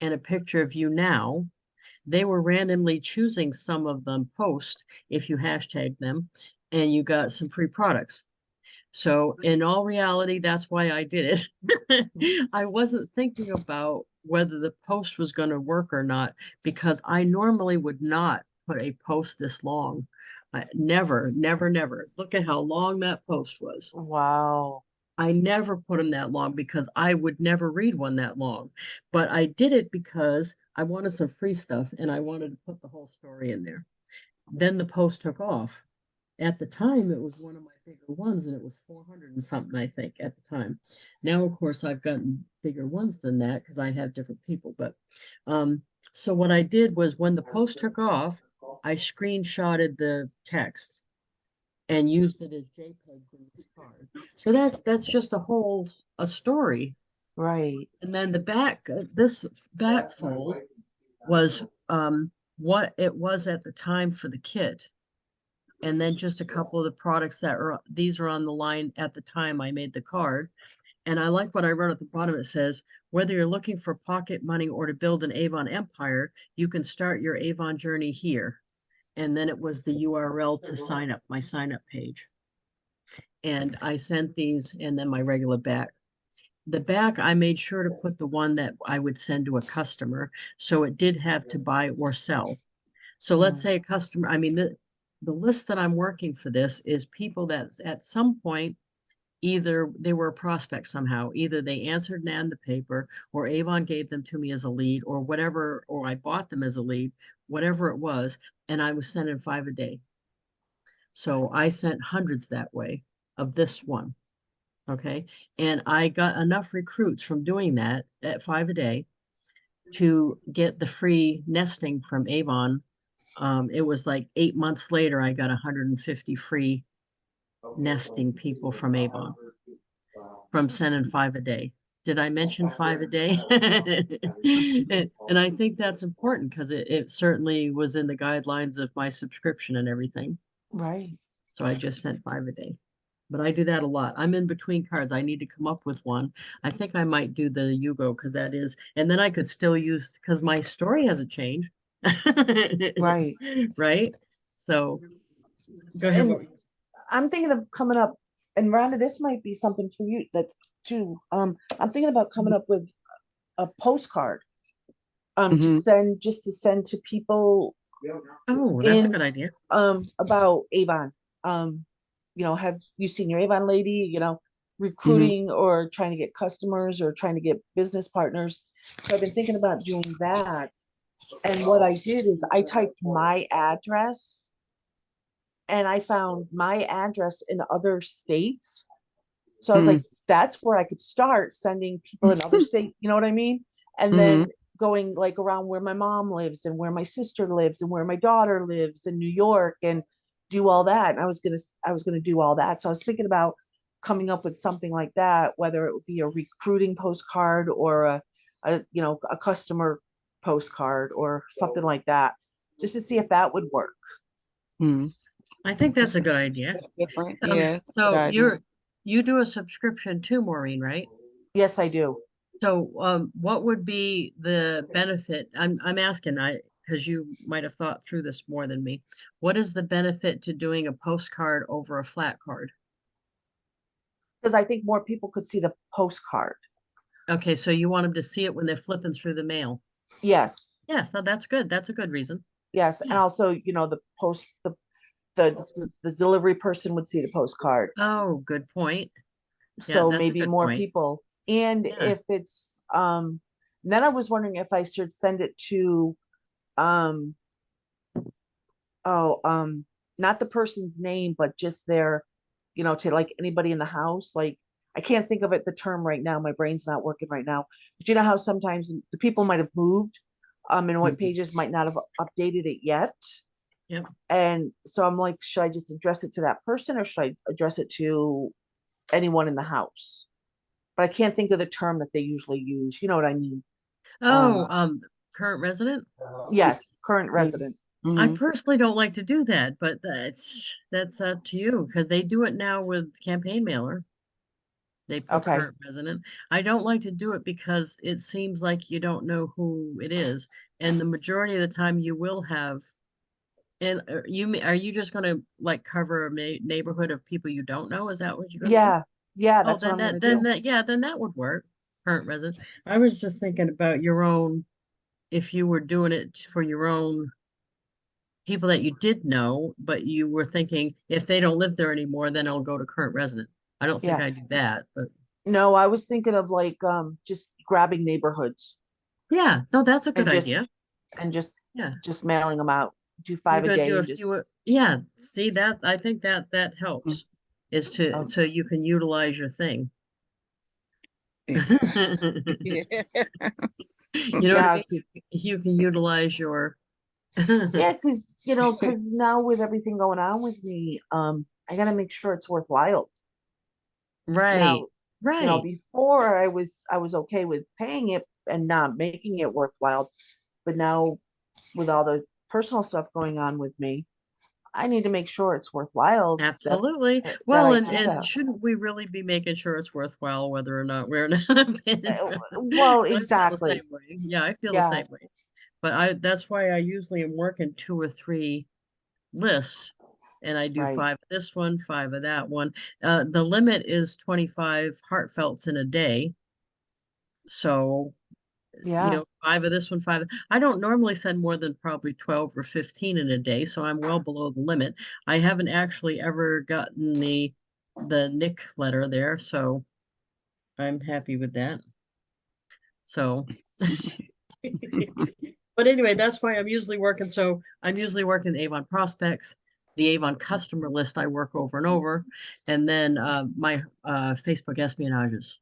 and a picture of you now, they were randomly choosing some of them post if you hashtag them and you got some free products. So in all reality, that's why I did it. I wasn't thinking about whether the post was going to work or not because I normally would not put a post this long. Never, never, never. Look at how long that post was. Wow. I never put them that long because I would never read one that long. But I did it because I wanted some free stuff and I wanted to put the whole story in there. Then the post took off. At the time, it was one of my bigger ones and it was 400 and something, I think, at the time. Now, of course, I've gotten bigger ones than that because I have different people. But so what I did was when the post took off, I screenshotted the text and used it as JPEGs in this card. So that's just a story. Right. And then the back, this back fold was what it was at the time for the kit. And then just a couple of the products that are, these are on the line at the time I made the card. And I like what I wrote at the bottom. It says, whether you're looking for pocket money or to build an Avon empire, you can start your Avon journey here. And then it was the URL to sign up, my sign up page. And I sent these and then my regular back. The back, I made sure to put the one that I would send to a customer. So it did have to buy or sell. So let's Mm. say a customer, I mean, the list that I'm working for this is people that at some point, either they were a prospect somehow, either they answered an ad in the paper, or Avon gave them to me as a lead, or whatever, or I bought them as a lead, whatever it was, and I was sending 5 a day. So I sent hundreds that way of this one. Okay. And I got enough recruits from doing that at 5 a day to get the free nesting from Avon. It was like 8 months later, I got 150 free nesting people from Avon from sending 5 a day. Did I mention 5 a day? And I think that's important because it certainly was in the guidelines of my subscription and everything. Right. So I just sent 5 a day. But I do that a lot. I'm in between cards. I need to come up with one. I think I might do the Yugo because that is, and then I could still use because my story hasn't changed. Right. Right? So go ahead. And I'm thinking of coming up, and Rhonda, this might be something for you that too. I'm thinking about coming up with a postcard Mhm. just to send to people Oh, that's a in good idea. about Avon. Have you seen your Avon lady, Mhm. recruiting or trying to get customers or trying to get business partners. So I've been thinking about doing that. And what I did is I typed my address and I found my address in other states. So I was Mhm. like, that's where I could start sending people in other states, you know what I mean? And Mhm. then going like around where my mom lives and where my sister lives and where my daughter lives in New York and do all that. And I was gonna do all that. So I was thinking about coming up with something like that, whether it would be a recruiting postcard or a customer postcard or something like that, just to see if that would work. Mhm. I think that's That's a good idea. that's different. Yeah, good So idea. you do a subscription too, Maureen, right? Yes, I do. So what would be the benefit? I'm asking, because you might have thought through this more than me. What is the benefit to doing a postcard over a flat card? Because I think more people could see the postcard. Okay, so you want them to see it when they're flipping through the mail. Yes. Yes, so that's good. That's a good reason. Yes. And Yeah. also, the delivery person would see the postcard. Oh, good point. Yeah, So that's a maybe good more point. people. And Yeah. if it's then I was wondering if I should send it to um oh not the person's name, but just their, to like anybody in the house. Like I can't think of it the term right now. My brain's not working right now. But you know how sometimes the people might have moved, and what Mhm. pages might not have updated it yet. Yep. And so I'm like, should I just address it to that person or should I address it to anyone in the house? But I can't think of the term that they usually use. You know what I mean? Oh, current resident? Yes, current Mhm. resident. I Mhm. personally don't like to do that, but that's up to you because they do it now with campaign mailer. They put Okay. current resident. I don't like to do it because it seems like you don't know who it is, and the majority of the time you will have. And are you just going to like cover a neighborhood of people you don't know? Is that what you're going to do? Yeah. Yeah, Oh, that's what I'm gonna do. then that would work. Current resident. I was just thinking about your own, if you were doing it for your own people that you did know, but you were thinking if they don't live there anymore, then I'll go to current resident. I don't think Yeah. I do that, but No, I was thinking of like just grabbing neighborhoods yeah, no, that's a and good idea. and just Yeah, just mailing them out. Do you're 5 a gonna day do a and few. just Yeah, see that? I think that Mhm. helps is to oh, so you can utilize your thing. Yeah. You Yeah. know what I yeah, mean? You can utilize your yeah, because now with everything going on with me, I gotta make sure it's worthwhile. right, Now, right. before I was okay with paying it and not making it worthwhile, but now with all the personal stuff going on with me, I need to make sure it's worthwhile Absolutely. that Well, I do and that. shouldn't we really be making sure it's worthwhile whether or not we're not paying Uh, for Well, it? I feel the exactly. same way. Yeah, I feel the Yeah, same way. But I that's why I usually am working 2 or 3 lists and I do right. 5 of this one, 5 of that one. The limit is 25 heartfelts in a day. So Yeah. 5 of this one, 5. I don't normally send more than probably 12 or 15 in a day, so I'm well below the limit. I haven't actually ever gotten the Nick letter there, so I'm happy with that. So, but anyway, that's why I'm usually working. So I'm usually working the Avon prospects, the Avon customer list I work over and over, and then my Facebook espionages,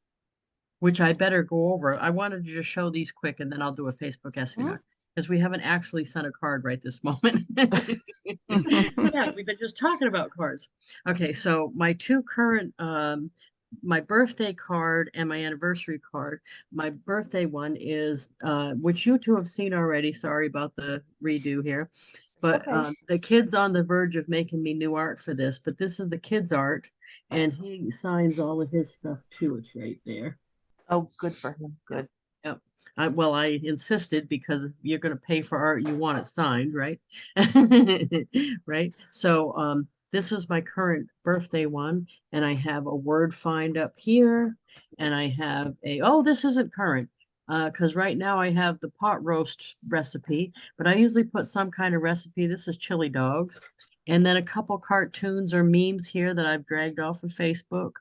which I better go over. I wanted to just show these quick, and then I'll do a Facebook espionage because we haven't actually sent a card right this moment. Yeah, we've been just talking about cards. Okay, so my two current my birthday card and my anniversary card. My birthday one is which you two have seen already. Sorry about the redo here. But Okay. the kid's on the verge of making me new art for this, but this is the kid's art, and he signs all of his stuff too. It's right there. Oh, good for him. Good. Yep. Well, I insisted because you're going to pay for art, you want it signed, right? Right. So, this was my current birthday one, and I have a word find up here, and I have oh, this isn't current, because right now I have the pot roast recipe, but I usually put some kind of recipe. This is chili dogs, and then a couple cartoons or memes here that I've dragged off of Facebook.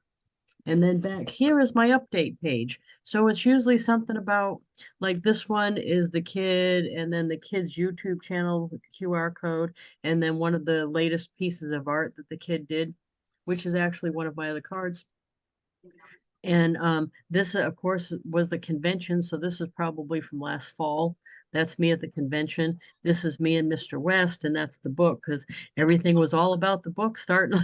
And then back here is my update page. So it's usually something about like this one is the kid, and then the kid's YouTube channel, the QR code, and then one of the latest pieces of art that the kid did, which is actually one of my other cards. And this, of course, was the convention. So this is probably from last fall. That's me at the convention. This is me and Mr. West, and that's the book because everything was all about the book starting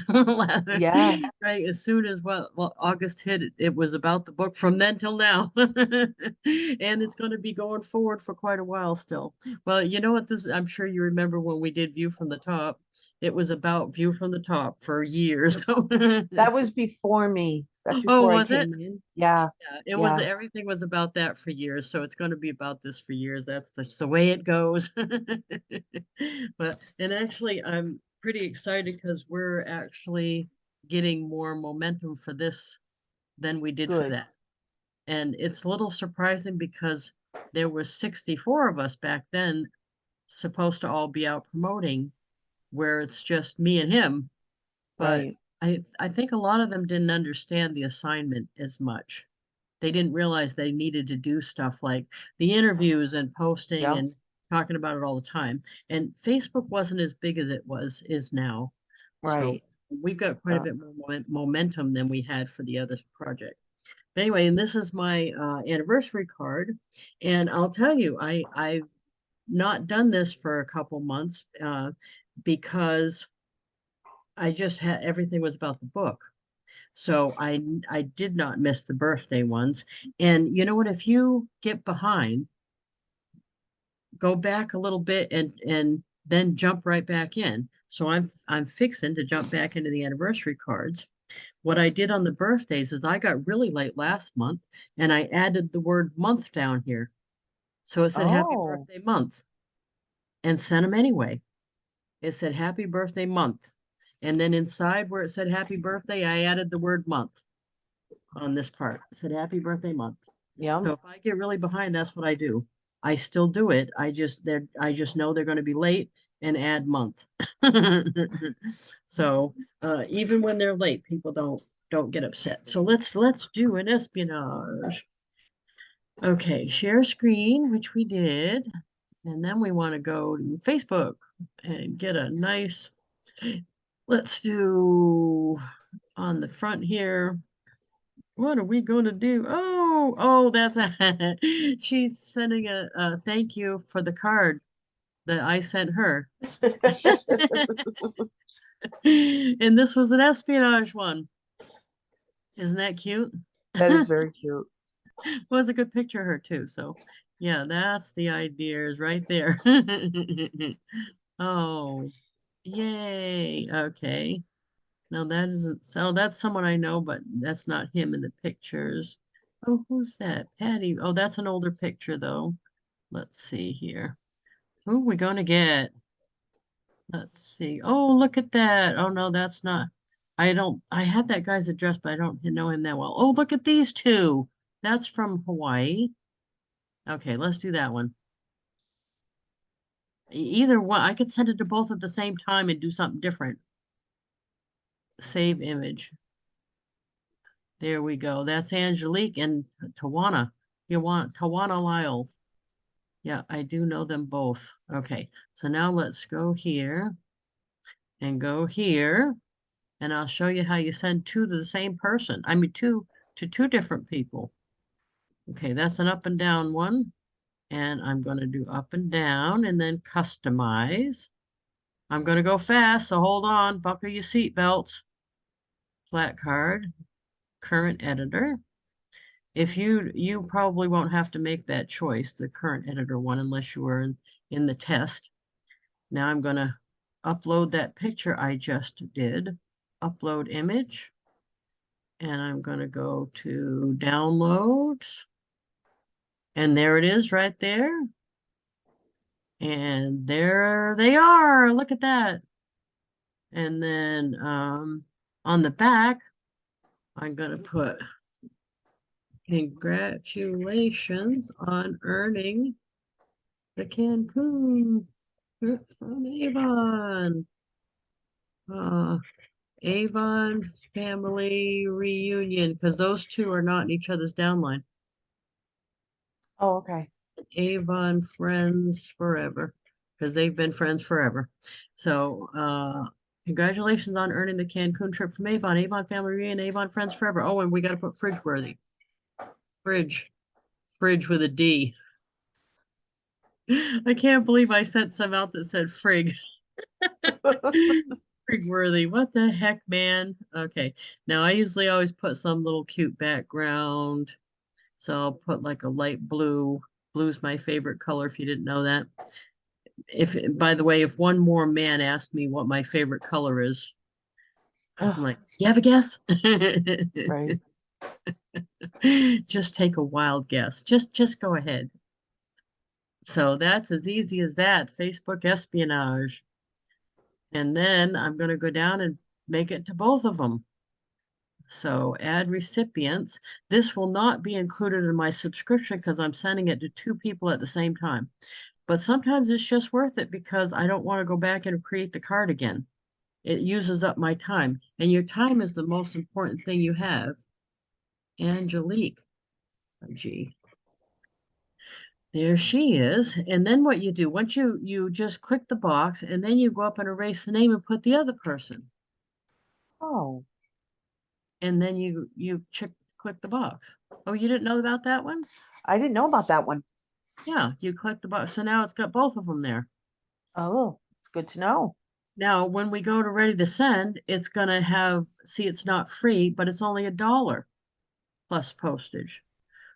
Yeah. right as soon as well August hit, it was about the book from then till now, and it's going to be going forward for quite a while still. Well, you know what this? I'm sure you remember when we did View from the Top. It was about View from the Top for years. That was before me. That's Oh, before I was it? came in. Yeah. Yeah, it was Yeah. everything was about that for years, so it's going to be about this for years. That's just the way it goes. But and actually, I'm pretty excited because we're actually getting more momentum for this than we did for Good. that. And it's a little surprising because there were 64 of us back then supposed to all be out promoting, where it's just me and him. But Right. I think a lot of them didn't understand the assignment as much. They didn't realize they needed to do stuff like the interviews and posting Yeah. and talking about it all the time. And Facebook wasn't as big as it is now. So Right. we've got quite a bit more momentum than we had for the other project. But anyway, and this is my anniversary card. And I'll tell you, I've not done this for a couple months because I just had everything was about the book. So I did not miss the birthday ones. And you know what? If you get behind, go back a little bit and then jump right back in. So I'm fixing to jump back into the anniversary cards. What I did on the birthdays is I got really late last month and I added the word month down here. So it said happy Oh, birthday month and sent them anyway. It said happy birthday month. And then inside where it said happy birthday, I added the word month on this part. It said happy birthday month. yeah. So if I get really behind, that's what I do. I still do it. I just know they're going to be late and add month. So even when they're late, people don't get upset. So let's do an espionage. Okay, share screen, which we did. And then we want to go to Facebook and get a nice, let's do on the front here. What are we going to do? Oh, that's she's sending a thank you for the card that I sent her. And this was an espionage one. Isn't that cute? That is very cute. Was a good picture of her too. So yeah, that's the ideas right there. Oh, yay. Okay. No, that isn't so that's someone I know, but that's not him in the pictures. Oh, who's that? Patty. Oh, that's an older picture though. Let's see here. Who are we gonna get? Let's see. Oh, look at that. Oh no, that's not. I have that guy's address, but I don't know him that well. Oh, look at these two. That's from Hawaii. Okay, let's do that one. Either one, I could send it to both at the same time and do something different. Save image. There we go. That's Angelique and Tawana. You want Tawana Lyles. Yeah, I do know them both. Okay, so now let's go here and go here, and I'll show you how you send two to the same person. I mean, two to two different people. Okay, that's an up and down one, and I'm going to do up and down and then customize. I'm going to go fast, so hold on, buckle your seatbelts. Flat card, current editor. If you probably won't have to make that choice, the current editor one, unless you were in the test. Now I'm going to upload that picture I just did, upload image, and I'm going to go to downloads, and there it is right there. And there they are. Look at that. And then on the back, I'm going to put congratulations on earning the Cancun trip from Avon. Avon family reunion, because those two are not in each other's downline. Oh, okay. Avon friends forever, because they've been friends forever. So congratulations on earning the Cancun trip from Avon. Avon family reunion, Avon friends forever. Oh, and we got to put fridge worthy. Fridge. Fridge with a D. I can't believe I sent some out that said frig. Frig worthy. What the heck, man? Okay. Now I usually always put some little cute background. So I'll put like a light blue. Blue's my favorite color if you didn't know that. If, by the way, if one more man asked me what my favorite color is, I'm like, you have a guess? Right. Just take a wild guess. Just go ahead. So that's as easy as that. Facebook espionage. And then I'm going to go down and make it to both of them. So add recipients. This will not be included in my subscription because I'm sending it to two people at the same time. But sometimes it's just worth it because I don't want to go back and create the card again. It uses up my time. And your time is the most important thing you have. Angelique. Oh, gee. There she is. And then what you do, once you just click the box and then you go up and erase the name and put the other person. Oh, And then you click the box. Oh, you didn't know about that one? I didn't know about that one. Yeah, you click the box. So now it's got both of them there. Oh, it's good to know. Now, when we go to ready to send, it's going to have, see, it's not free, but it's only $1 plus postage.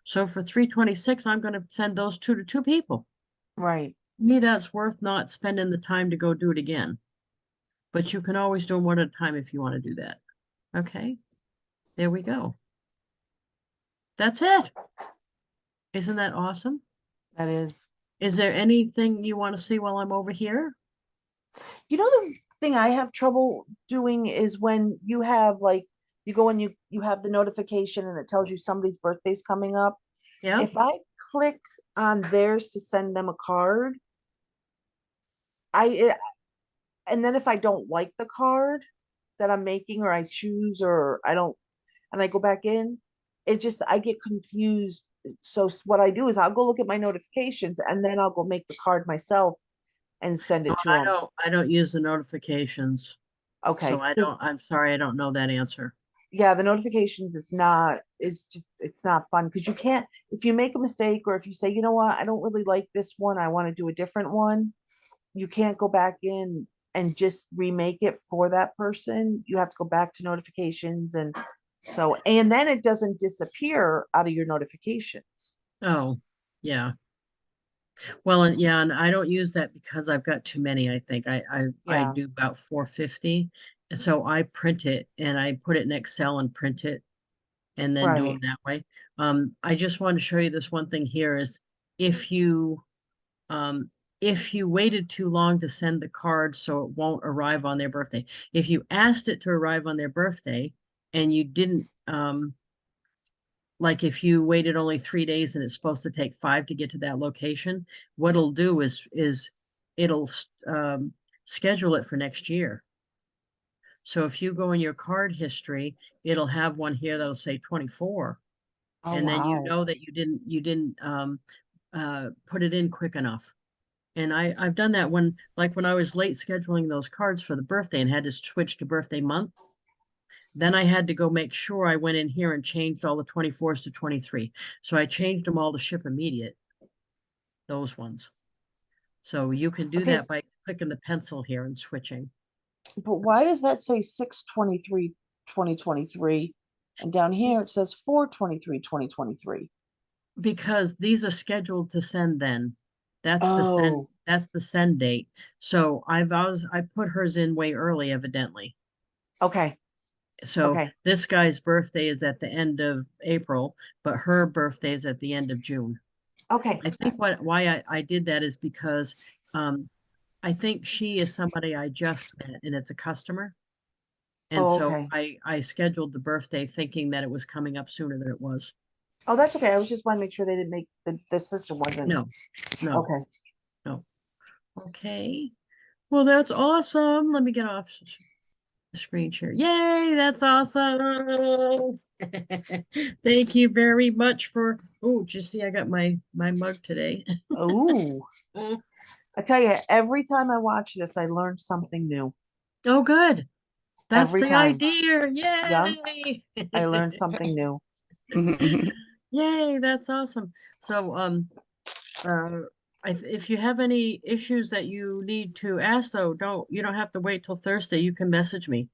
So for $3.26, I'm going to send those two to two people. Right. To me, that's worth not spending the time to go do it again. But you can always do them one at a time if you want to do that. Okay, there we go. That's it. Isn't that awesome? That is. Is there anything you want to see while I'm over here? You know, the thing I have trouble doing is when you have like you go and you have the notification and it tells you somebody's birthday's coming up. Yeah. If I click on theirs to send them a card, I and then if I don't like the card that I'm making or I choose or I don't and I go back in, it just I get confused. So what I do is I'll go look at my notifications and then I'll go make the card myself and send it to them. I don't use the notifications. So Okay, because I'm sorry, I don't know that answer. yeah, the notifications is just it's not fun because you can't if you make a mistake or if you say, you know what, I don't really like this one, I want to do a different one, you can't go back in and just remake it for that person. You have to go back to notifications and so and then it doesn't disappear out of your notifications. Oh, yeah. Well, and yeah, and I don't use that because I've got too many, I think. I Yeah, do about 450. And so I print it and I put it in Excel and print it and then do them right. that way. I just want to show you this one thing here is if you um if you waited too long to send the card so it won't arrive on their birthday. If you asked it to arrive on their birthday and you didn't like if you waited only 3 days and it's supposed to take 5 to get to that location, what it'll do is it'll schedule it for next year. So if you go in your card history, it'll have one here that'll say 24. Oh, And then you wow. know that you didn't put it in quick enough. And I've done that when I was late scheduling those cards for the birthday and had to switch to birthday month. Then I had to go make sure I went in here and changed all the 24s to 23. So I changed them all to ship immediate, those ones. So you can do Okay. that by clicking the pencil here and switching. But why does that say 6/23/2023? And down here it says 4/23/2023. Because these are scheduled to send then. Oh, That's the send date. So I put hers in way early, evidently. okay. So Okay. this guy's birthday is at the end of April, but her birthday is at the end of June. Okay. I think why I did that is because I think she is somebody I just met and it's a customer. And Oh, so okay. I scheduled the birthday thinking that it was coming up sooner than it was. Oh, that's okay. I was just want to make sure they didn't make the system wasn't. No, no, Okay. no. Okay. Well, that's awesome. Let me get off the screen share. Yay, that's awesome. Thank you very much for, oh, did you see I got my mug today? Ooh. I tell you, every time I watch this, I learn something new. Oh, good. That's Every the time. idea. Yeah, Yay. I learned something new. Yay, that's awesome. So, uh, if you have any issues that you need to ask, though, you don't have to wait till Thursday. You can message me.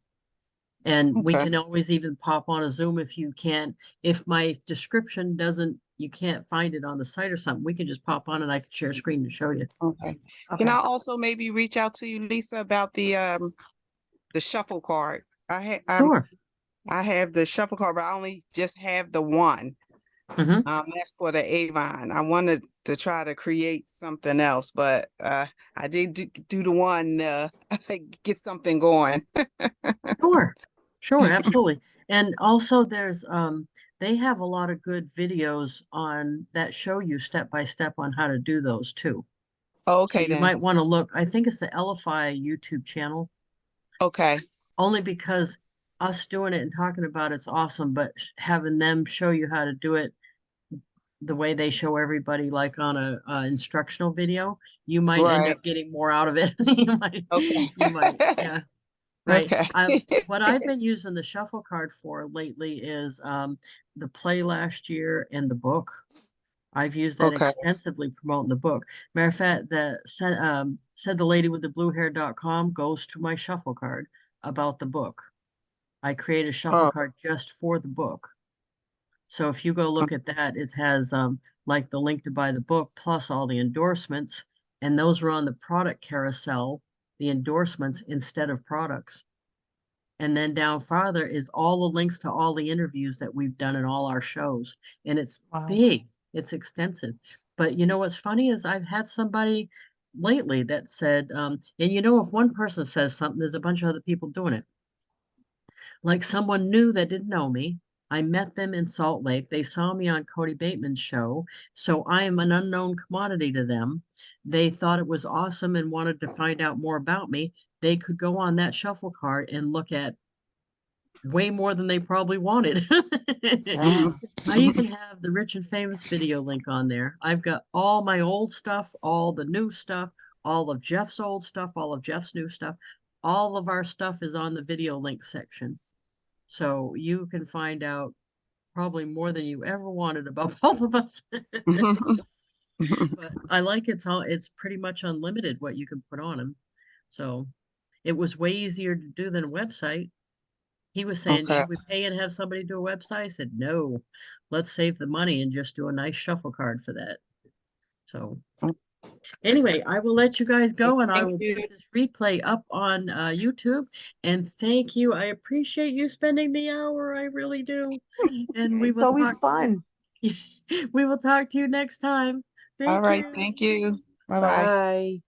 And we Okay. can always even pop on a Zoom if you can't. If my description doesn't, you can't find it on the site or something, we can just pop on and I can share screen to show you. Okay. Okay. Can I also maybe reach out to you, Lisa, about the shuffle card? Sure. I have the shuffle card, but I only just have the one. Mhm. That's for the Avon. I wanted to try to create something else, but I did do the one get something going. Sure. Sure, absolutely. And also there's they have a lot of good videos on that show you step by step on how to do those too. So Okay you then. might want to look, I think it's the Elify YouTube channel, Okay. only because us doing it and talking about it's awesome, but having them show you how to do it the way they show everybody like on a instructional video, you might end Right. up getting more out of it. Okay. You might, yeah, right. Okay. What I've been using the shuffle card for lately is the play last year and the book. I've used that Okay. extensively promoting the book. Matter of fact, said the lady with the blue hair.com goes to my shuffle card about the book. I created a shuffle Oh, card just for the book. So if you go look at that, it has like the link to buy the book plus all the endorsements, and those are on the product carousel, the endorsements instead of products. And then down farther is all the links to all the interviews that we've done in all our shows. And it's Wow. big, it's extensive. But you know what's funny is I've had somebody lately that said, and you know, if one person says something, there's a bunch of other people doing it. Like someone new that didn't know me. I met them in Salt Lake. They saw me on Cody Bateman's show. So I am an unknown commodity to them. They thought it was awesome and wanted to find out more about me. They could go on that shuffle card and look at way more than they probably wanted. Yeah. I even have the Rich and Famous video link on there. I've got all my old stuff, all the new stuff, all of Jeff's old stuff, all of Jeff's new stuff. All of our stuff is on the video link section. So you can find out probably more than you ever wanted about both of us. But I like it's pretty much unlimited what you can put on them. So it was way easier to do than a website. He was saying, Okay. should we pay and have somebody do a website? I said, no, let's save the money and just do a nice shuffle card for that. So anyway, I will let you guys go and I Thank will you. put this replay up on YouTube. And thank you. I appreciate you spending the hour. I really do. And we It's will always talk. fun. We will talk to you next time. All Thank right. you. Thank you. Bye bye. Bye.